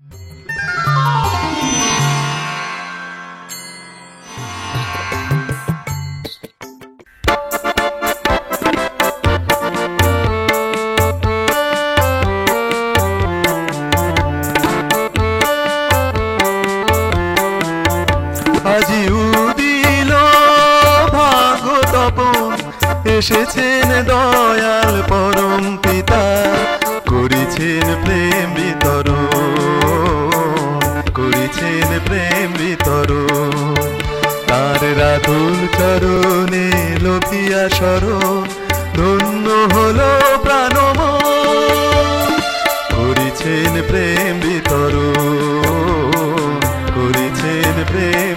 আজি উদিল ভাগ্য তপন এসেছেন দয়াল পরম পিতা করেছেন প্রেম বিতরণ তার রাতুল চরণে লোভিয়া শরণ ধন্য হলো প্রাণমন করেছেন প্রেম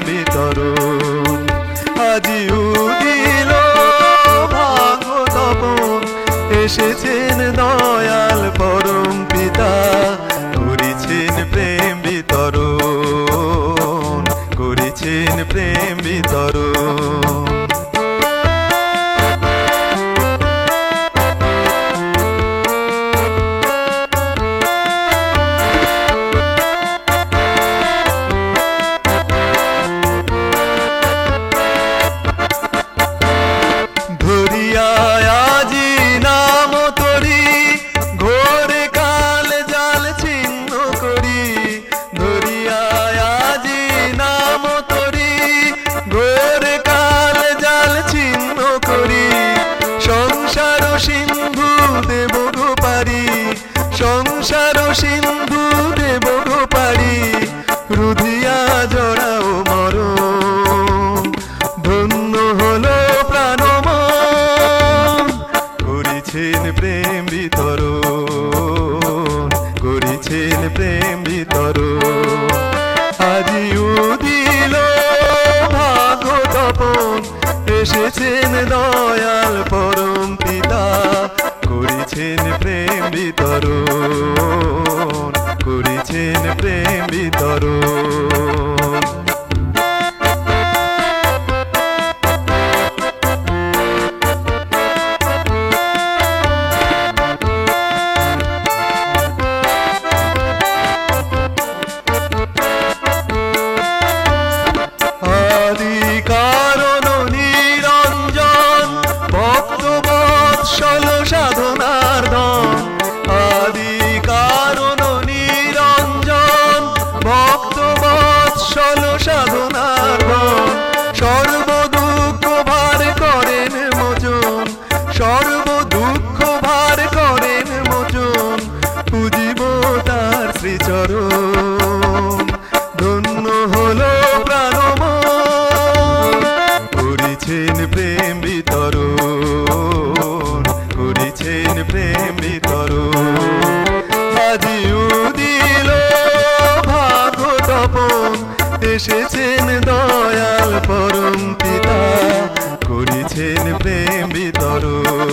বিতরণ আজি উদিল ভাগ্য তপন এসেছেন দয়াল পরম পিতা করেছেন প্রেম বিতরণ সংসার সিন্ধু দেব গো পারি রুধিয়া জড়াও মরণ ধন্য হলো প্রাণমন করেছেন প্রেম বিতরণ আজি উদিল ভাগ্য তপন এসেছেন দয়াল পরম পিতা করেছেন প্রেম বিতরণ আদি কারণ নিরঞ্জন ভক্তবৎসল সাধনার ধন আদি কারণ নিরঞ্জন ভক্তবৎসল সাধনার ধন সর্বদুঃখ ভার করেন মোচন পুজিব তার শ্রীচরণ ধন্য হলো প্রাণমন করেছেন প্রেম বিতরণ আজি উদিল ভাগ্য তপন এসেছেন দয়াল পরম পিতা করেছেন প্রেম বিতরণ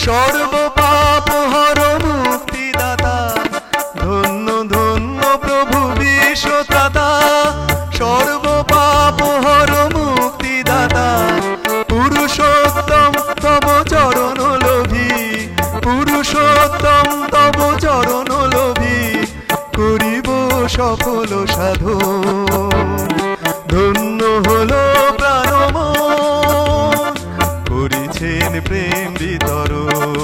সর্বপাপ হর মুক্তিদাতা ধন্য ধন্য প্রভু বিশ্বত্রাতা সর্বপাপ হর মুক্তিদাতা পুরুষোত্তম তব চরণ লোভী করিব সফল সাধন ধন্য হলো প্রাণমন করেছেন প্রেম বিতরণ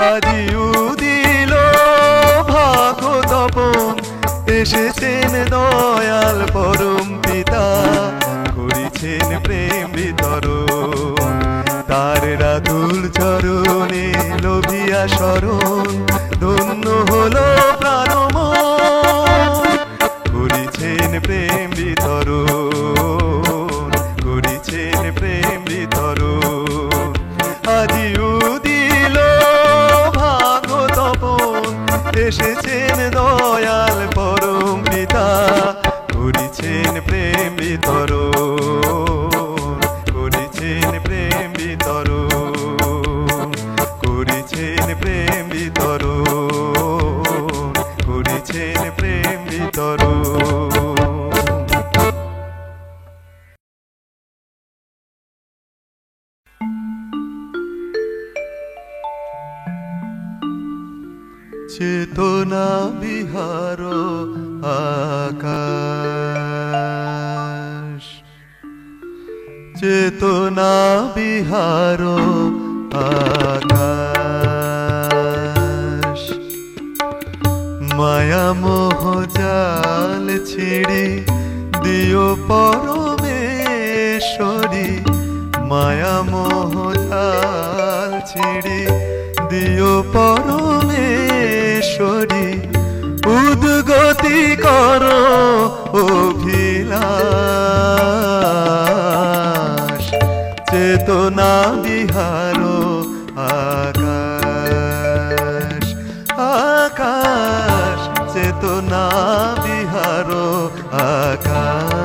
আজি উদিল ভাগ্য তপন এসেছেন দয়াল পরম পিতা করেছেন প্রেম বিতরণ তার রাতুল চরণে লোভিয়া শরণ ধন্য হলো প্রাণমন করেছেন প্রেম বিতরণ আজি উদিল ভাগ্য তপন এসেছেন দয়াল পরম পিতা বিতরণ করেছেন প্রেম বিতরণ করেছেন প্রেম বিতরণ করেছেন প্রেম বিতরণ। চেতনা বিহার আকাশ চেতনা বিহার আকাশ মায়া মোহ জাল ছিড়ি দিও পরমেশ্বরী মায়া মোহ জাল ছিড়ি দিও পরমেশ্বরী উদ্গতি করো অভিলাষ চেতনা বিহার আকাশ আকাশ চেতনা বিহার আকাশ।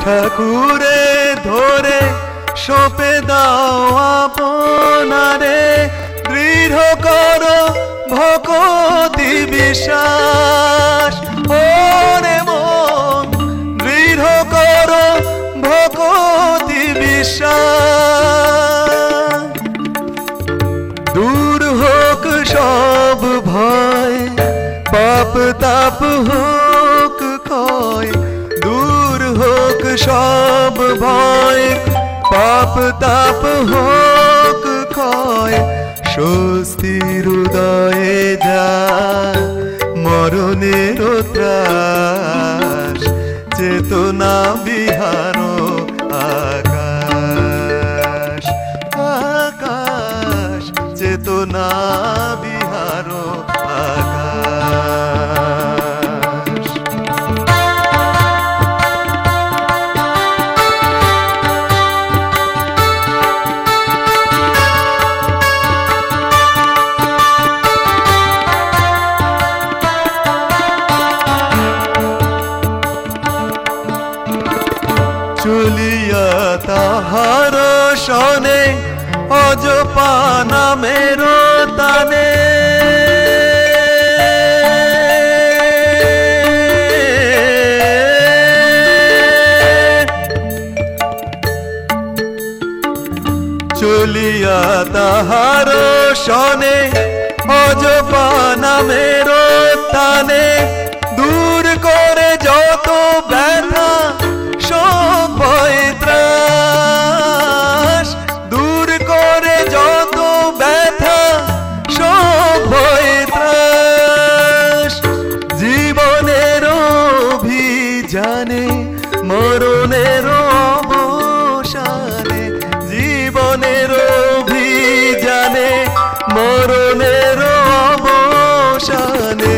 ঠাকুরে ধরে সপে দাও আপনারে দৃঢ় কর ভক্তি বিশ্বাস ওরে মন দৃঢ় কর ভক্তি বিশ্বাস দূর হোক সব ভয় পাপ তাপ হোক ক্ষয় দূর হোক সব ভয় পাপ তাপ হোক ক্ষয় স্বস্তির হৃদয়ে যা মরণের ত্রাস চেতনা বিহার আকাশ আকাশ চেতনা বিহার আকাশ। চলিয়া তাহার সনে অজপা নামের তানে চলিয়া তাহার সনে অজপা নামের তানে দূর করে যত ব্যথা শোক ভয় ত্রাস দূর করে যত ব্যথা শোক ভয় ত্রাস জীবনের অভিযানে মরণের অবসানে জীবনের অভিযানে মরণের অবসানে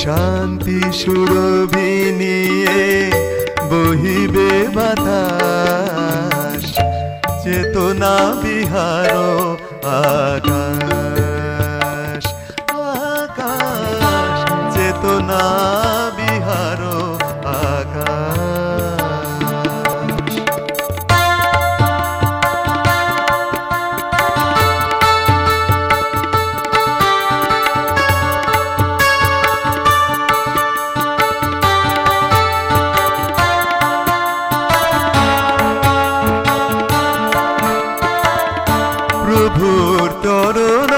শান্তি সুরভি নিয়ে বহিবে বাতাস চেতনা বিহার আকাশ আকাশ চেতনা বিহার আকাশ। প্রভুর তরুণ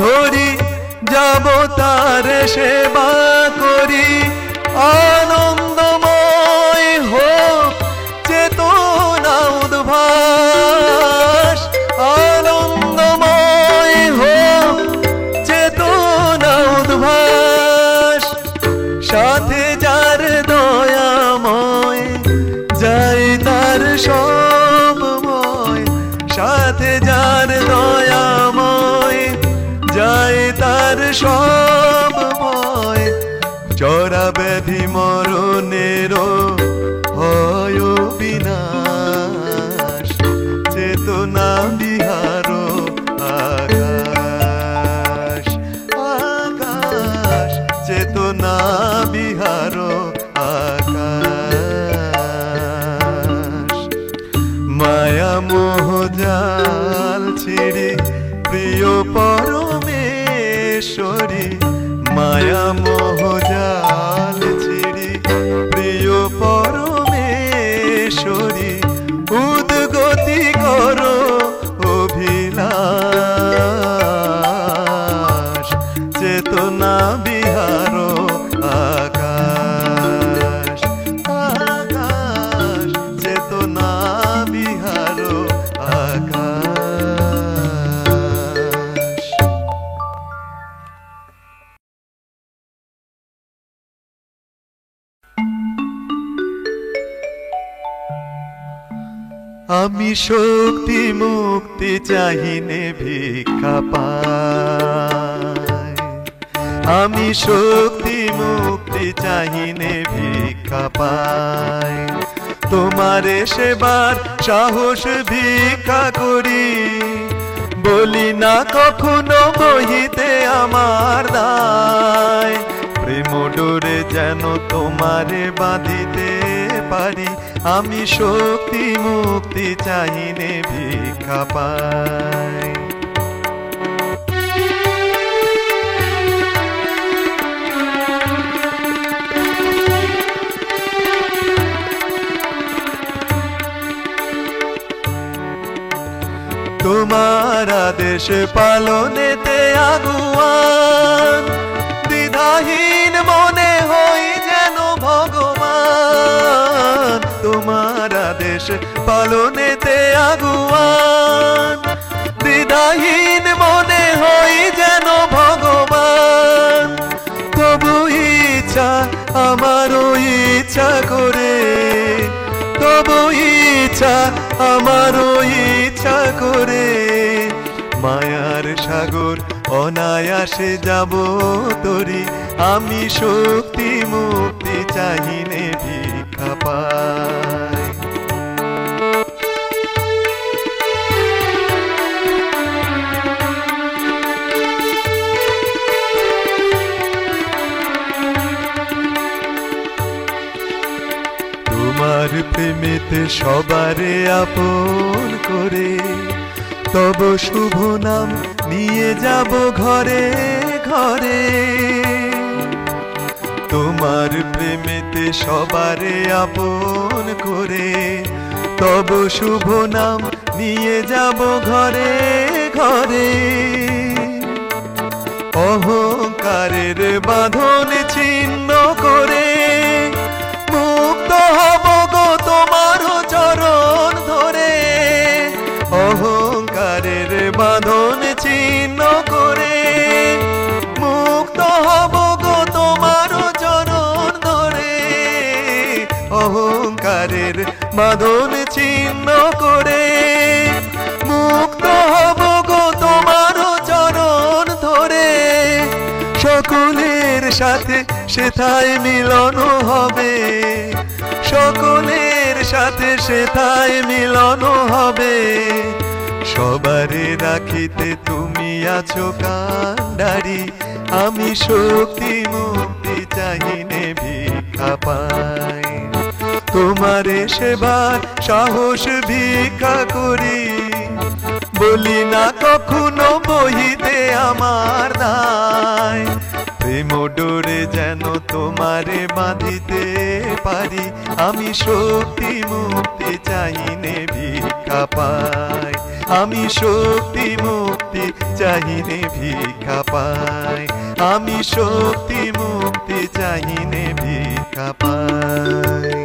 ধরি যাব তার সেবা করি আনন্দময় হোক চেতনা উদ্ভাস আনন্দময় হোক চেতনা উদ্ভাস সাথে যার দয়াময় যাই তার সবময় সাথে যার দয়াময় যায় তার সবময় চরা ব্যাধি মরণের হয় বিনাশ চেতনা বিহার আকাশ আকাশ চেতনা বিহার আকাশ মায়া মোহ জাল ছিড়ে প্রিয় পরমেশ্বরী মায়া মোহ জাল ছিড়ে প্রিয় পরমেশ্বরী উদ্গতি করো অভিলাষ চেতনা বিহার আকাশ আকাশ চেতনা বিহার আকাশ। আমি শক্তি মুক্তি চাহিনে ভিক্ষা পাই আমি শক্তি মুক্তি চাহিনে ভিক্ষা পাই তোমারে সেবার সাহস ভিক্ষা করি বলি না কখনো বহিতে আমার দায় প্রেম ডোরে যেন তোমারে বাঁধিতে পারি আমি শক্তি মুক্তি চাহিনে ভিক্ষা পাই তোমার আদেশ পালনেতে আগুয়ান দ্বিধাহীন মনে হই যেন ভগবান তোমার আদেশ পালনেতে আগুয়ান দ্বিধাহীন মনে হই যেন ভগবান তবু ইচ্ছা আমারও ইচ্ছা করে তবু ইচ্ছা আমারও ইচ্ছা করে মায়ার সাগর অনায়াসে যাব তরি আমি শক্তি মুক্তি চাহিনে ভিক্ষা পাই তোমার প্রেমেতে সবারে আপন করে তব শুভ নাম নিয়ে যাব ঘরে ঘরে তোমার প্রেমেতে সবারে আপন করে তব শুভ নাম নিয়ে যাব ঘরে ঘরে অহংকারের বাঁধন ছিন্ন করে মুক্ত হব গো তোমার চরণ ধরে অহংকারের বাঁধন ছিন্ন করে মুক্ত হব গো তোমার চরণ ধরে অহংকারের বাঁধন ছিন্ন করে মুক্ত হব গো তোমার চরণ ধরে সকলের সাথে সেথায় মিলন হবে সকলের সাথে সেথায় মিলন হবে সবারে রাখিতে তুমি আছো কান্ডারি আমি শক্তি মুক্তি চাহিনে ভিক্ষা পাই তোমারে সেবার সাহস ভিক্ষা করি বলি না কখনো বহিতে আমার দায় প্রেম ডোরে যেন তোমারে বাঁধিতে পারি আমি শক্তি মুক্তি চাহিনে ভিক্ষা পাই আমি শক্তি মুক্তি চাহিনে ভিক্ষা পাই আমি শক্তি মুক্তি চাহিনে ভিক্ষা পাই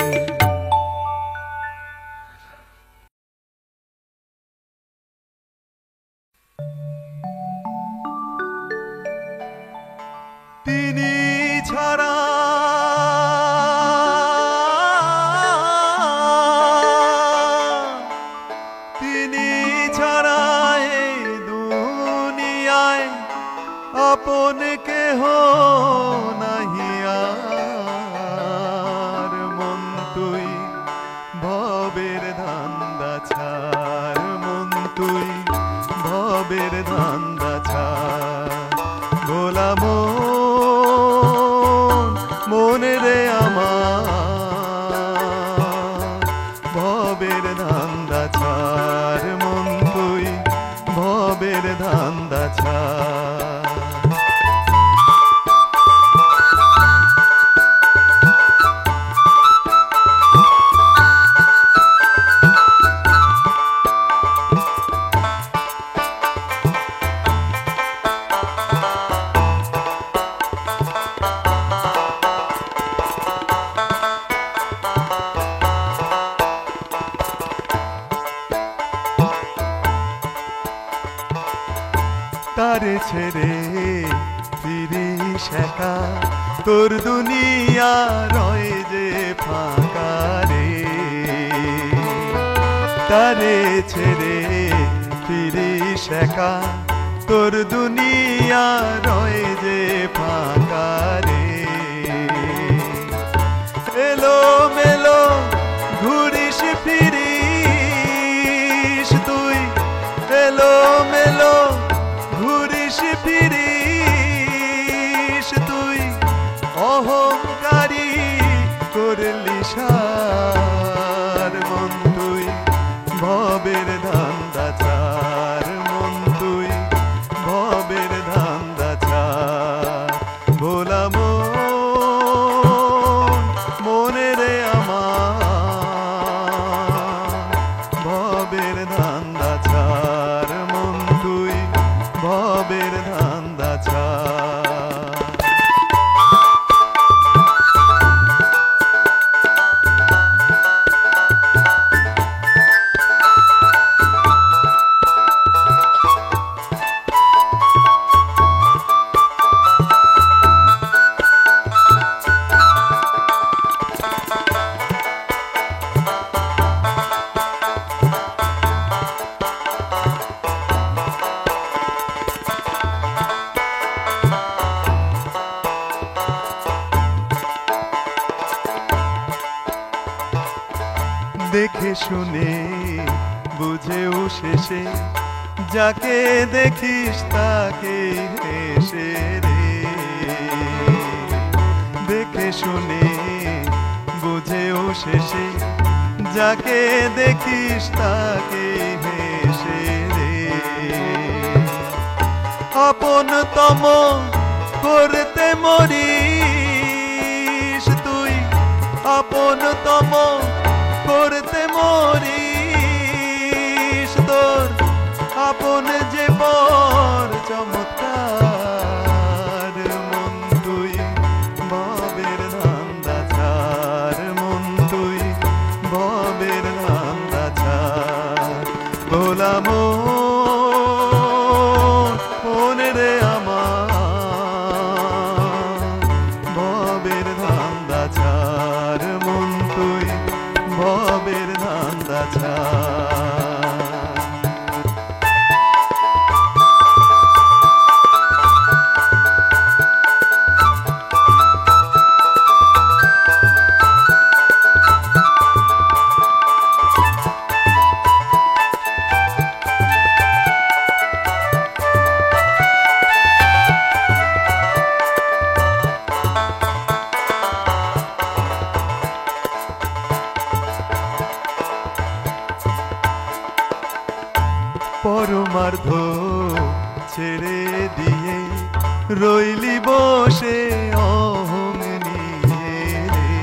তিনি ছাড়া তিনি ছাড়া এই দুনিয়ায় আপন কেহ নাহি আর মন তুই ভোলা মন রে আমার ভবের ধান্দা ছাড় মন তুই ভবের ধান্দা ছাড়। তারে ছেড়ে ফিরিস একা তোর দুনিয়া রয় যে ফাঁকা রে। তারে ছেড়ে ফিরিস একা তোর দুনিয়া রয় যে ফাঁকা রে। এলো মেলো ঘুরিস ফিরিস তুই এলো মেলো ঘুরিস ফিরিস তুই অহংকারী করলি সার মন তুই ভবের ধান্দা ছাড় মন তুই ভবের ধান্দা ছাড়। ভোলা মন রে আমার ভবের ধান্দা ছাড় মন তুই ভবের ধান্দা ছাড়। দেখে শুনে বুঝেও শেষে যাকে দেখিস তাকে হেসে রে। দেখে শুনে বুঝেও শেষে যাকে দেখিস তাকে হেসে রে। আপনতম করতে মরিস তুই আপনতম করতে মরিস তোর আপন যে বর চমৎকার মন তুই ভবের ধান্দা ছাড় মন তুই ভবের ধান্দা ছাড়। ভোলা মন রে আমার ভবের ধান্দা ছাড় মন তুই ভবের ধান্দা ছাড়। পরমার্ধ ছেড়ে দিয়ে রইলি বসে অহং নিয়ে রে।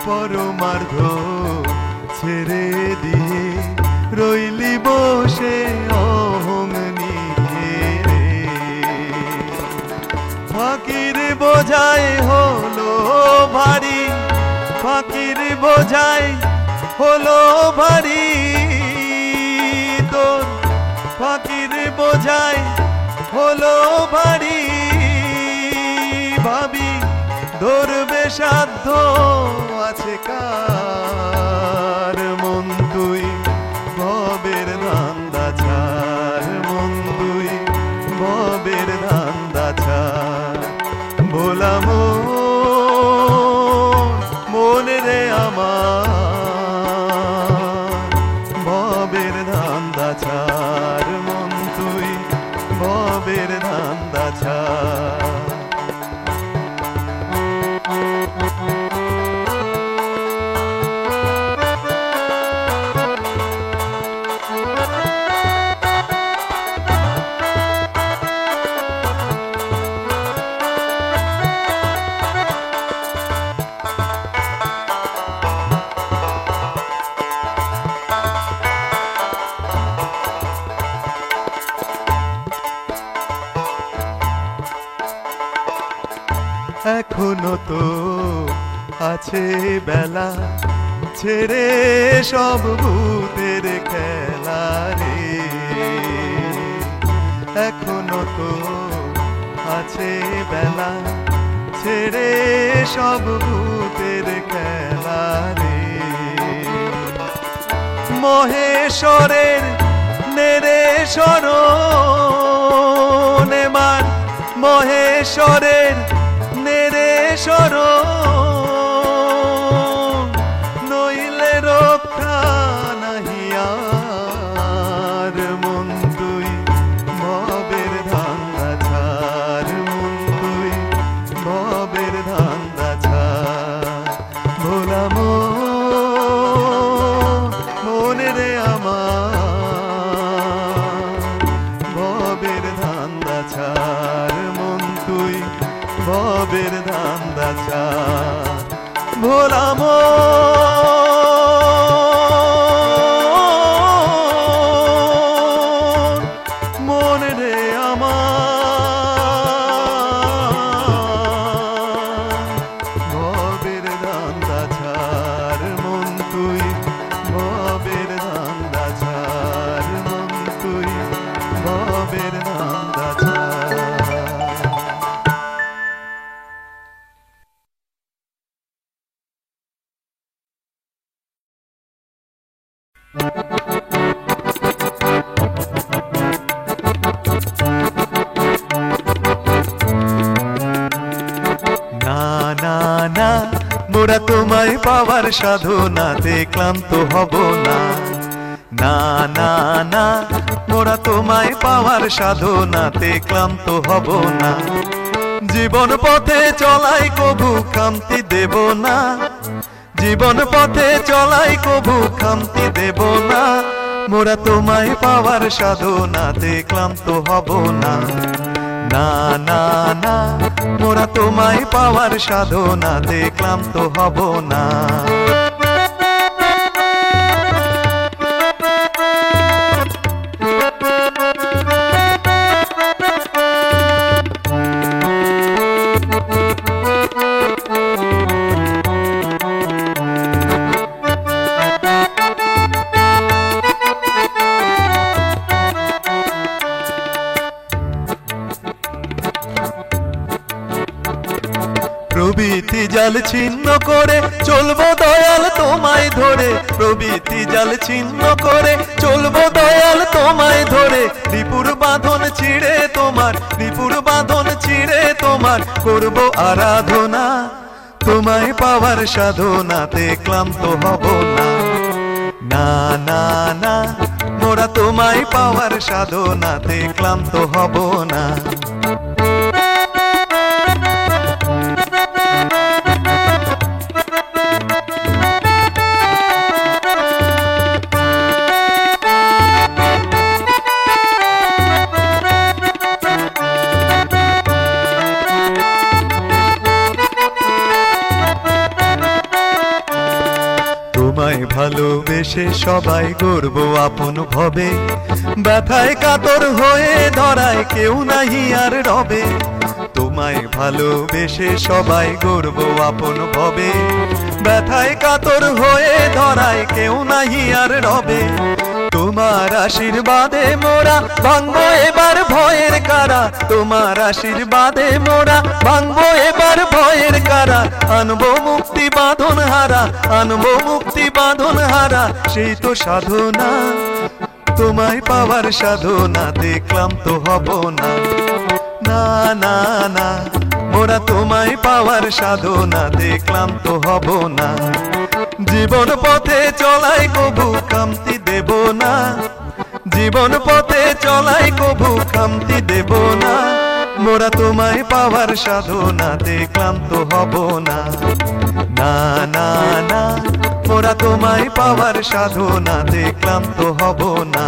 পরমার্ধ ছেড়ে দিয়ে রইলি বসে অহং নিয়ে রে। ফাঁকির বোঝাই হলো ভারী ফাঁকির বোঝাই হলো ভারী তোর ফাঁকির বোঝাই হলো ভারী। ভাবি ধরবে সাধ্য আছে কার মন তুই ভবের ধান্দা ছাড় মন তুই ভবের ধান্দা ছাড়। ভোলা মন রে আমার ভবের ধান্দা ছাড় মন তুই ভবের ধান্দা ছাড়। এখনো তো আছে বেলা, ছেড়ে সব ভূতের খেলা রে। এখনো তো আছে বেলা, ছেড়ে সব ভূতের খেলা রে। মহেশ্বরের নেড়ে শরণ এবার, মহেশ্বরের নেড়ে শরণ, নইলে রক্ষা নাহি আর। মন তুই ভবের ধান্দা ছাড়, মন তুই ভবের ধান্দা ছাড়। ভোলা মন রে আমার, ভবের ধান্দা ছাড়, মন তুই ভবের ধান্দা ছাড়। ভোলা মন রে আমার, ভবের ধান্দা ছাড়, মন তুই ভবের ধান্দা ছাড়, মন তুই ভবের ধান্দা ছাড়। না না না, মোরা তোমায় পাওয়ার সাধনাতে ক্লান্ত হব না। না না না, মোরা তোমায় পাওয়ার সাধনাতে ক্লান্ত হব না। জীবন পথে চলাই কবু খামতি দেব না, জীবন পথে চলাই কবু খামতি দেব না। মোরা তোমায় পাওয়ার সাধনাতে ক্লান্ত হব না। না না না, মোরা তোমায় পাওয়ার সাধনাতে ক্লান্ত হব না। প্রবৃত্তি জাল ছিন্ন করে চলবো দয়াল তোমায় ধরে, প্রবৃত্তি জাল ছিন্ন করে চলবো দয়াল তোমায় ধরে। রিপুর বাঁধন ছিঁড়ে তোমার, রিপুর বাঁধন ছিঁড়ে তোমার করব আরাধনা। তোমায় পাওয়ার সাধনাতে ক্লান্ত হব না। না না না, মোরা তোমায় পাওয়ার সাধনাতে ক্লান্ত হব না। তোমায় ভালোবেসে সবাই গর্ব আপন ভবে, ব্যথায় কাতর হয়ে ধরায় কেউ নাহি আর রবে। তোমায় ভালোবেসে সবাই গর্ব আপন ভবে, ব্যথায় কাতর হয়ে ধরায় কেউ নাহি আর রবে। তোমার আশীর্বাদে মোরা ভাঙবো এবার ভয়ের কারা, তোমার আশীর্বাদে মোরা ভাঙবো এবার ভয়ের কারা। আনবো মুক্তি বাঁধন হারা, আনবো মুক্তি বাঁধন হারা, সেই তো সাধনা। তোমায় পাওয়ার সাধনাতে ক্লান্ত হব না। না না না, মোরা তোমায় পাওয়ার সাধনাতে ক্লান্ত হব না। জীবন পথে চলাই কবু খামতি দেব না, জীবন পথে চলাই কবু খামতি দেব না। মোরা তোমায় পাওয়ার সাধনাতে ক্লান্ত হব না। না না না, মোরা তোমায় পাওয়ার সাধনাতে ক্লান্ত হব না।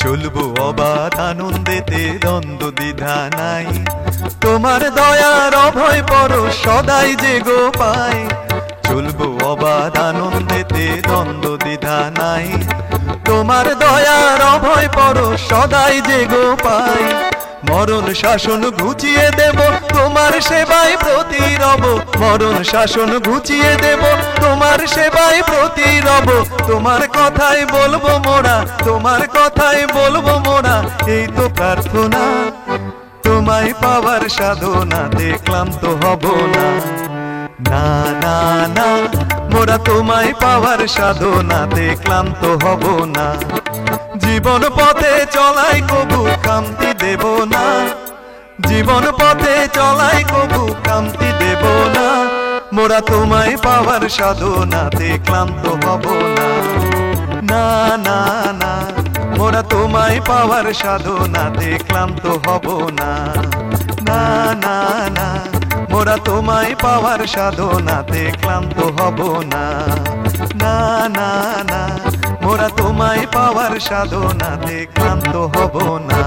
চলবো অবাধ আনন্দেতে, দ্বন্দ্ব দ্বিধা নাই। তোমার দয়ার অভয় পরশ সদাই যে গো পাই। চলবো অবাধ আনন্দেতে, দ্বন্দ্ব দ্বিধা নাই। তোমার দয়ার অভয় পরশ সদাই যে গো পাই। মরণ শাসন ঘুচিয়ে দেব, তোমার সেবায় প্রতি রব। মরণ শাসন ঘুচিয়ে দেব, তোমার সেবায় প্রতি রব। তোমার কথাই বলবো মোরা, তোমার কথাই বলবো মোরা, এই তো প্রার্থনা। তোমায় পাওয়ার সাধনাতে ক্লান্ত হব না। না না না, মোরা তোমায় পাওয়ার সাধনাতে ক্লান্ত হব না। জীবন পথে চলাই কবু কামতি দেব না। জীবন পথে চলাই কবু কামতি দেব না। মোরা তোমায় পাওয়ার সাধনাতে ক্লান্ত হব না। না না না, মোরা তোমায় পাওয়ার সাধনাতে ক্লান্ত হব না। না না না, মোরা তোমায় পাওয়ার সাধনাতে ক্লান্ত হব না। না না না, মোরা তোমায় পাওয়ার সাধনাতে ক্লান্ত হব না।